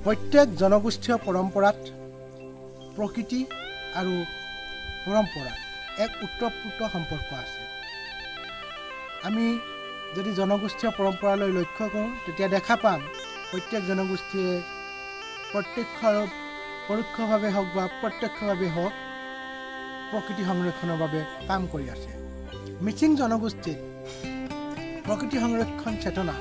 প্ৰত্যেক জনগোষ্ঠীয় পৰম্পৰাত প্ৰকৃতি আৰু পৰম্পৰা এক ওতঃপ্ৰোত সম্পৰ্ক আছে। আমি যদি জনগোষ্ঠীয় পৰম্পৰালৈ লক্ষ্য কৰোঁ তেতিয়া দেখা পাম প্ৰত্যেক জনগোষ্ঠীয়ে প্ৰত্যক্ষ আৰু পৰোক্ষভাৱে হওক বা প্ৰত্যক্ষভাৱে হওক প্ৰকৃতি সংৰক্ষণৰ বাবে কাম কৰি আছে। মিচিং জনগোষ্ঠীত প্ৰকৃতি সংৰক্ষণ চেতনা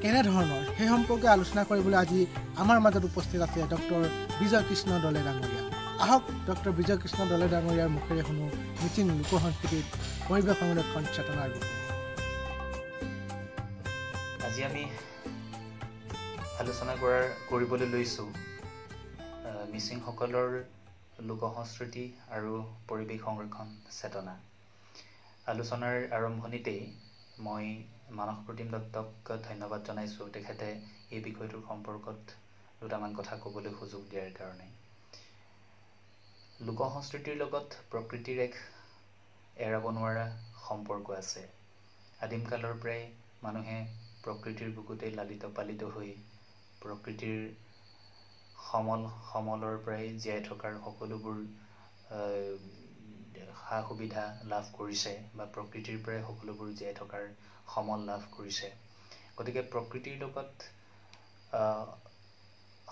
কেনেধৰণৰ সেই সম্পৰ্কে আলোচনা কৰিবলৈ আজি আমাৰ মাজত উপস্থিত আছে ডক্টৰ বিজয় কৃষ্ণ দলে ডাঙৰীয়া। আহক ডক্টৰ বিজয় কৃষ্ণ দলে ডাঙৰীয়াৰ মুখেৰে শুনো মিচিং লোক সংস্কৃতিত পৰিৱেশ সংৰক্ষণ চেতনাৰ বিষয়ে। আজি আমি আলোচনা কৰিবলৈ লৈছোঁ মিচিংসকলৰ লোক সংস্কৃতি আৰু পৰিৱেশ সংৰক্ষণ চেতনা। আলোচনাৰ আৰম্ভণিতেই মই মানস প্ৰতিম দত্তক ধন্যবাদ জনাইছোঁ তেখেতে এই বিষয়টোৰ সম্পৰ্কত দুটামান কথা ক'বলৈ সুযোগ দিয়াৰ কাৰণে। লোক সংস্কৃতিৰ লগত প্ৰকৃতিৰ এক এৰাব নোৱাৰা সম্পৰ্ক আছে। আদিম কালৰ পৰাই মানুহে প্ৰকৃতিৰ বুকুতে লালিত পালিত হৈ প্ৰকৃতিৰ সমলৰ পৰাই জীয়াই থকাৰ সকলোবোৰ সা সুবিধা লাভ কৰিছে বা প্ৰকৃতিৰ পৰাই সকলোবোৰ জীয়াই থকাৰ সমল লাভ কৰিছে। গতিকে প্ৰকৃতিৰ লগত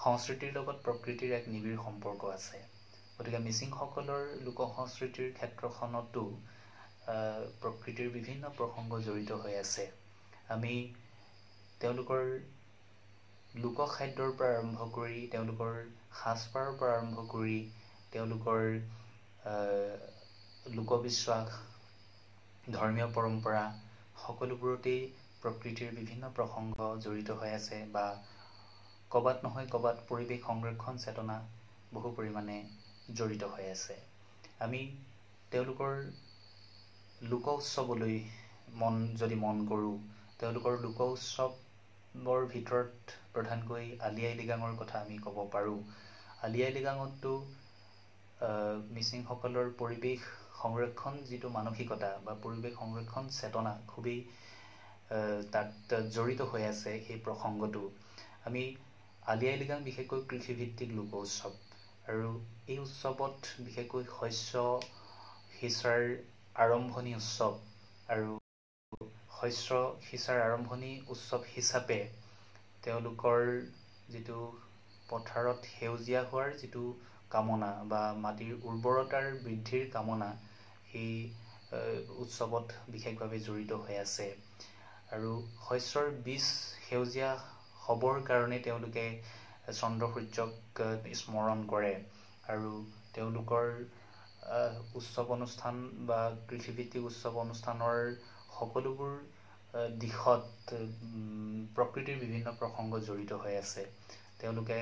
সংস্কৃতিৰ লগত প্ৰকৃতিৰ এক নিবিড় সম্পৰ্ক আছে। গতিকে মিচিংসকলৰ লোক সংস্কৃতিৰ ক্ষেত্ৰখনতো প্ৰকৃতিৰ বিভিন্ন প্ৰসংগ জড়িত হৈ আছে। আমি তেওঁলোকৰ লোকখাদ্যৰ পৰা আৰম্ভ কৰি তেওঁলোকৰ সাজপাৰৰ পৰা আৰম্ভ কৰি তেওঁলোকৰ লোকবিশ্বাস ধৰ্মীয় পৰম্পৰা সকলোবোৰতেই প্ৰকৃতিৰ বিভিন্ন প্ৰসংগ জড়িত হৈ আছে বা ক'বাত নহয় ক'বাত পৰিৱেশ সংৰক্ষণ চেতনা বহু পৰিমাণে জড়িত হৈ আছে। আমি তেওঁলোকৰ লোক উৎসৱলৈ যদি মন কৰোঁ তেওঁলোকৰ লোক উৎসৱৰ ভিতৰত প্ৰধানকৈ আলি আই লৃগাঙৰ কথা আমি ক'ব পাৰোঁ। আলি আই লৃগাঙতো মিচিংসকলৰ পৰিৱেশ সংৰক্ষণ যিটো মানসিকতা বা পৰিৱেশ সংৰক্ষণ চেতনা খুবেই তাত জড়িত হৈ আছে। সেই প্ৰসংগটো আমি আলি আই লৃগাং বিশেষকৈ কৃষিভিত্তিক লোক উৎসৱ আৰু এই উৎসৱত বিশেষকৈ শস্য সিঁচাৰ আৰম্ভণি উৎসৱ আৰু শস্য সিঁচাৰ আৰম্ভণি উৎসৱ হিচাপে তেওঁলোকৰ যিটো পথাৰত সেউজীয়া হোৱাৰ যিটো কামনা বা মাটিৰ উৰ্বৰতাৰ বৃদ্ধিৰ কামনা সেই উৎসৱত বিশেষভাৱে জড়িত হৈ আছে। আৰু শস্যৰ বীজ সেউজীয়া হ'বৰ কাৰণে তেওঁলোকে চন্দ্ৰ সূৰ্যক স্মৰণ কৰে আৰু তেওঁলোকৰ উৎসৱ অনুষ্ঠান বা কৃষিভিত্তিক উৎসৱ অনুষ্ঠানৰ সকলোবোৰ দিশত প্ৰকৃতিৰ বিভিন্ন প্ৰসংগ জড়িত হৈ আছে। তেওঁলোকে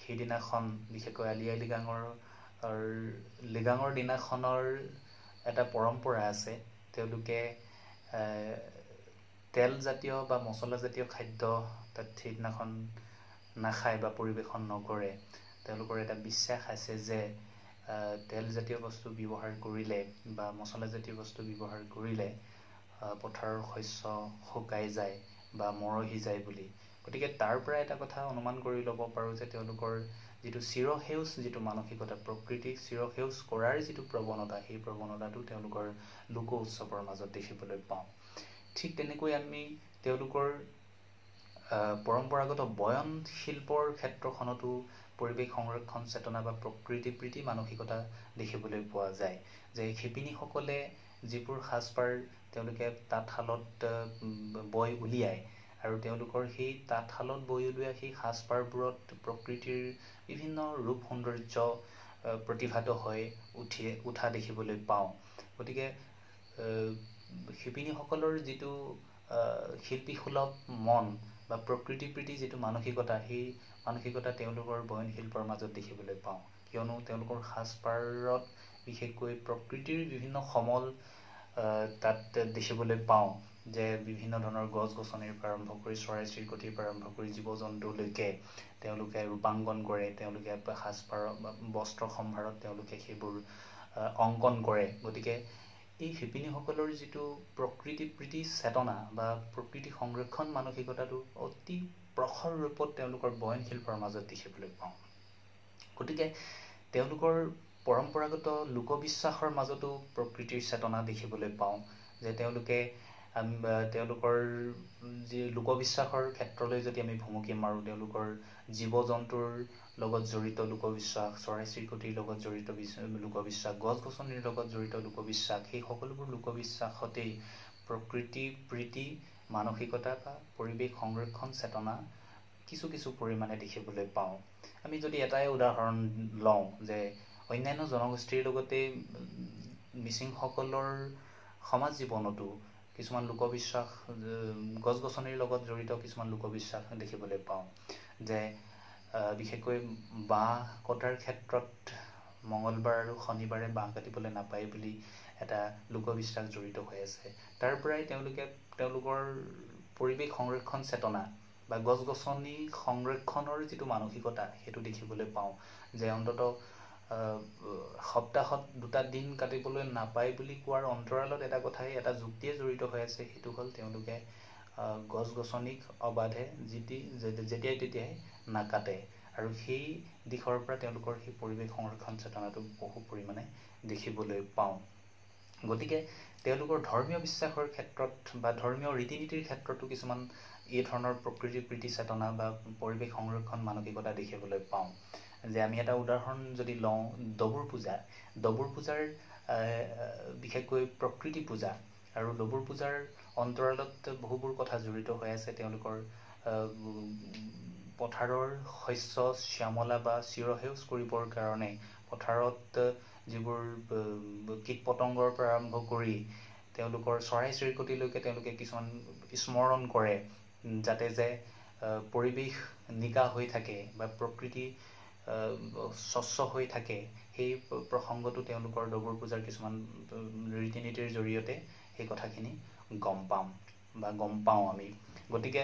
সেইদিনাখন বিশেষকৈ আলি আই লৃগাঙৰ দিনাখনৰ এটা পৰম্পৰা আছে। তেওঁলোকে তেলজাতীয় বা মছলাজাতীয় খাদ্য তাত সেইদিনাখন নাখায় বা পৰিৱেশন নকৰে। তেওঁলোকৰ এটা বিশ্বাস আছে যে তেলজাতীয় বস্তু ব্যৱহাৰ কৰিলে বা মছলাজাতীয় বস্তু ব্যৱহাৰ কৰিলে পথাৰৰ শস্য শুকাই যায় বা মৰহি যায় বুলি। গতিকে তাৰ পৰা এটা কথা অনুমান কৰি ল'ব পাৰোঁ যে তেওঁলোকৰ যিটো চিৰসেউজ যিটো মানসিকতা প্ৰকৃতিক চিৰসেউজ কৰাৰ যিটো প্ৰৱণতা সেই প্ৰৱণতাটো তেওঁলোকৰ লোক উৎসৱৰ মাজত দেখিবলৈ পাওঁ। ঠিক তেনেকৈ আমি তেওঁলোকৰ পৰম্পৰাগত বয়ন শিল্পৰ ক্ষেত্ৰখনতো পৰিৱেশ সংৰক্ষণ চেতনা বা প্ৰকৃতি প্ৰীতি মানসিকতা দেখিবলৈ পোৱা যায়। যে শিপিনীসকলে যিবোৰ সাজপাৰ তেওঁলোকে তাঁতশালত বৈ উলিয়ায় আৰু তেওঁলোকৰ সেই তাঁতশালত বৈ উলিওৱা সেই সাজপাৰবোৰত প্ৰকৃতিৰ বিভিন্ন ৰূপ সৌন্দৰ্য প্ৰতিভাত হৈ উঠা দেখিবলৈ পাওঁ। গতিকে শিপিনীসকলৰ যিটো শিল্পীসুলভ মন বা প্ৰকৃতি প্ৰীতি যিটো মানসিকতা সেই মানসিকতা তেওঁলোকৰ বয়ন শিল্পৰ মাজত দেখিবলৈ পাওঁ। কিয়নো তেওঁলোকৰ সাজপাৰত বিশেষকৈ প্ৰকৃতিৰ বিভিন্ন সমল তাত দেখিবলৈ পাওঁ। যে বিভিন্ন ধৰণৰ গছ গছনিৰ পৰা আৰম্ভ কৰি চৰাই চিৰিকটিৰ পৰা আৰম্ভ কৰি জীৱ জন্তুলৈকে তেওঁলোকে ৰূপাংকন কৰে। তেওঁলোকে সাজপাৰৰ বস্ত্ৰ সম্ভাৰত তেওঁলোকে সেইবোৰ অংকন কৰে। গতিকে এই শিপিনীসকলৰ যিটো প্ৰকৃতি প্ৰীতি চেতনা বা প্ৰকৃতি সংৰক্ষণ মানসিকতাটো অতি প্ৰখৰ ৰূপত তেওঁলোকৰ বয়ন শিল্পৰ মাজত দেখিবলৈ পাওঁ। গতিকে তেওঁলোকৰ পৰম্পৰাগত লোকবিশ্বাসৰ মাজতো প্ৰকৃতিৰ চেতনা দেখিবলৈ পাওঁ, যে তেওঁলোকৰ যি লোকবিশ্বাসৰ ক্ষেত্ৰলৈ যদি আমি ভুমুকি মাৰোঁ, তেওঁলোকৰ জীৱ জন্তুৰ লগত জড়িত লোকবিশ্বাস, চৰাই চিৰিকটিৰ লগত জড়িত লোকবিশ্বাস, গছ গছনিৰ লগত জড়িত লোকবিশ্বাস, সেই সকলোবোৰ লোকবিশ্বাসতেই প্ৰকৃতি প্ৰীতি মানসিকতা বা পৰিৱেশ সংৰক্ষণ চেতনা কিছু কিছু পৰিমাণে দেখিবলৈ পাওঁ। আমি যদি এটাই উদাহৰণ লওঁ, যে অন্যান্য জনগোষ্ঠীৰ লগতে মিচিংসকলৰ সমাজ জীৱনতো কিছুমান লোকবিশ্বাস, গছ গছনিৰ লগত জড়িত কিছুমান লোকবিশ্বাস দেখিবলৈ পাওঁ, যে বিশেষকৈ বাঁহ কটাৰ ক্ষেত্ৰত মঙলবাৰ আৰু শনিবাৰে বাঁহ কাটিবলৈ নাপায় বুলি এটা লোকবিশ্বাস জড়িত হৈ আছে। তাৰ পৰাই তেওঁলোকৰ পৰিৱেশ সংৰক্ষণ চেতনা বা গছ গছনি সংৰক্ষণৰ যিটো মানসিকতা সেইটো দেখিবলৈ পাওঁ, যে অন্ততঃ সপ্তাহত 2টা দিন কাটিবলৈ নাপায় বুলি কোৱাৰ অন্তৰালত এটা কথাই, এটা যুক্তিয়ে জড়িত হৈ আছে, সেইটো হ'ল তেওঁলোকে গছ গছনিক অবাধে যেতিয়াই তেতিয়াই নাকাটে, আৰু সেই দিশৰ পৰা তেওঁলোকৰ সেই পৰিৱেশ সংৰক্ষণ চেতনাটো বহু পৰিমাণে দেখিবলৈ পাওঁ। গতিকে তেওঁলোকৰ ধৰ্মীয় বিশ্বাসৰ ক্ষেত্ৰত বা ধৰ্মীয় ৰীতি নীতিৰ ক্ষেত্ৰতো কিছুমান এই ধৰণৰ প্ৰকৃতি প্ৰীতি চেতনা বা পৰিৱেশ সংৰক্ষণ মানসিকতা দেখিবলৈ পাওঁ। যে আমি এটা উদাহৰণ যদি লওঁ, ডবুৰ পূজাৰ বিশেষকৈ প্ৰকৃতি পূজা, আৰু ডবুৰ পূজাৰ অন্তৰালত বহুবোৰ কথা জড়িত হৈ আছে। তেওঁলোকৰ পথাৰৰ শস্য শ্যামলা বা চিৰসেউজ কৰিবৰ কাৰণে পথাৰত যিবোৰ কীট পতংগৰ পৰা আৰম্ভ কৰি তেওঁলোকৰ চৰাই চিৰিকটিলৈকে তেওঁলোকে কিছুমান স্মৰণ কৰে, যাতে যে পৰিৱেশ নিকা হৈ থাকে বা প্ৰকৃতি স্বচ্ছ হৈ থাকে। সেই প্ৰসংগটো তেওঁলোকৰ ডবুৰ পূজাৰ কিছুমান ৰীতি নীতিৰ জৰিয়তে সেই কথাখিনি গম পাওঁ আমি। গতিকে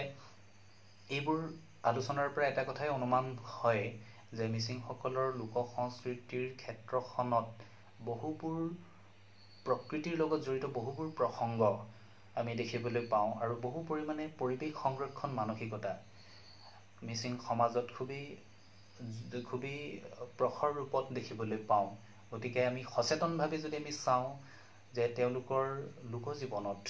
এইবোৰ আলোচনাৰ পৰা এটা কথাই অনুমান হয়, যে মিচিংসকলৰ লোক সংস্কৃতিৰ ক্ষেত্ৰখনত বহুবোৰ প্ৰকৃতিৰ লগত জড়িত বহুবোৰ প্ৰসংগ আমি দেখিবলৈ পাওঁ, আৰু বহু পৰিমাণে পৰিৱেশ সংৰক্ষণ মানসিকতা মিচিং সমাজত খুবেই প্ৰখৰ ৰূপত দেখিবলৈ পাওঁ। গতিকে আমি সচেতনভাৱে যদি আমি চাওঁ, যে তেওঁলোকৰ লোকজীৱনত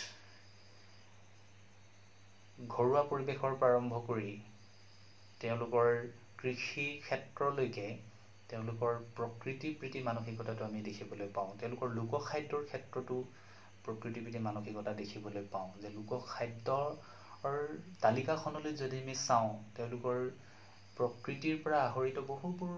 ঘৰুৱা পৰিৱেশৰ পৰা আৰম্ভ কৰি তেওঁলোকৰ কৃষি ক্ষেত্ৰলৈকে তেওঁলোকৰ প্ৰকৃতি প্ৰীতি মানসিকতাটো আমি দেখিবলৈ পাওঁ। তেওঁলোকৰ লোকখাদ্যৰ ক্ষেত্ৰতো প্ৰকৃতি প্ৰীতি মানসিকতা দেখিবলৈ পাওঁ, যে লোকখাদ্যৰ তালিকাখনলৈ যদি আমি চাওঁ, তেওঁলোকৰ প্ৰকৃতিৰ পৰা আহৰিত বহুবোৰ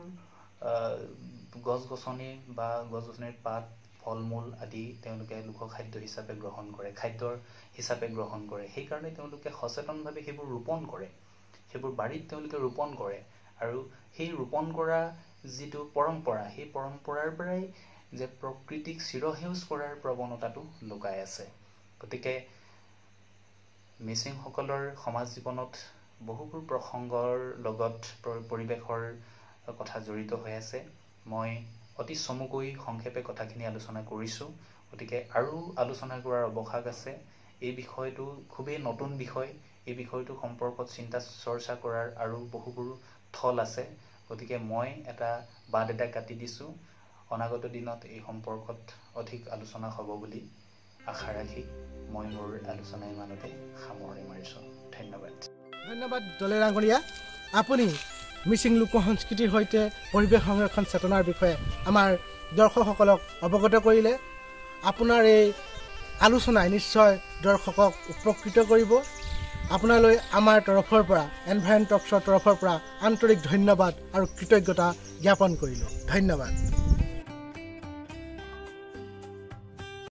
গছ গছনি বা গছ গছনিৰ পাত ফল মূল আদি তেওঁলোকে লোকখাদ্য হিচাপে গ্ৰহণ কৰে, খাদ্যৰ হিচাপে গ্ৰহণ কৰে। সেইকাৰণে তেওঁলোকে সচেতনভাৱে সেইবোৰ ৰোপণ কৰে, সেইবোৰ বাৰীত তেওঁলোকে ৰোপণ কৰে, আৰু সেই ৰোপণ কৰা যিটো পৰম্পৰা, সেই পৰম্পৰাৰ পৰাই যে প্ৰকৃতিক চিৰসেউজ কৰাৰ প্ৰৱণতাটো লুকাই আছে। গতিকে মিচিংসকলৰ সমাজ জীৱনত বহুবোৰ প্ৰসংগৰ লগত পৰিৱেশৰ কথা জড়িত হৈ আছে। মই অতি চমুকৈ সংক্ষেপে কথাখিনি আলোচনা কৰিছোঁ। গতিকে আৰু আলোচনা কৰাৰ অৱকাশ আছে। এই বিষয়টো খুবেই নতুন বিষয়। এই বিষয়টো সম্পৰ্কত চিন্তা চৰ্চা কৰাৰ আৰু বহুবোৰ থল আছে। গতিকে মই এটা বাট এটা কাটি দিছোঁ। অনাগত দিনত এই সম্পৰ্কত অধিক আলোচনা হ'ব বুলি আশা ৰাখি মই মোৰ আলোচনা ইমানতে সামৰণি মাৰিছোঁ। ধন্যবাদ দলে ডাঙৰীয়া, আপুনি মিচিং লোক সংস্কৃতিৰ সৈতে পৰিৱেশ সংৰক্ষণ চেতনাৰ বিষয়ে আমাৰ দৰ্শকসকলক অৱগত কৰিলে। আপোনাৰ এই আলোচনাই নিশ্চয় দৰ্শকক উপকৃত কৰিব। আপোনালৈ আমাৰ তৰফৰ পৰা, এনভাইৰন টক্সৰ তৰফৰ পৰা আন্তৰিক ধন্যবাদ আৰু কৃতজ্ঞতা জ্ঞাপন কৰিলোঁ। ধন্যবাদ।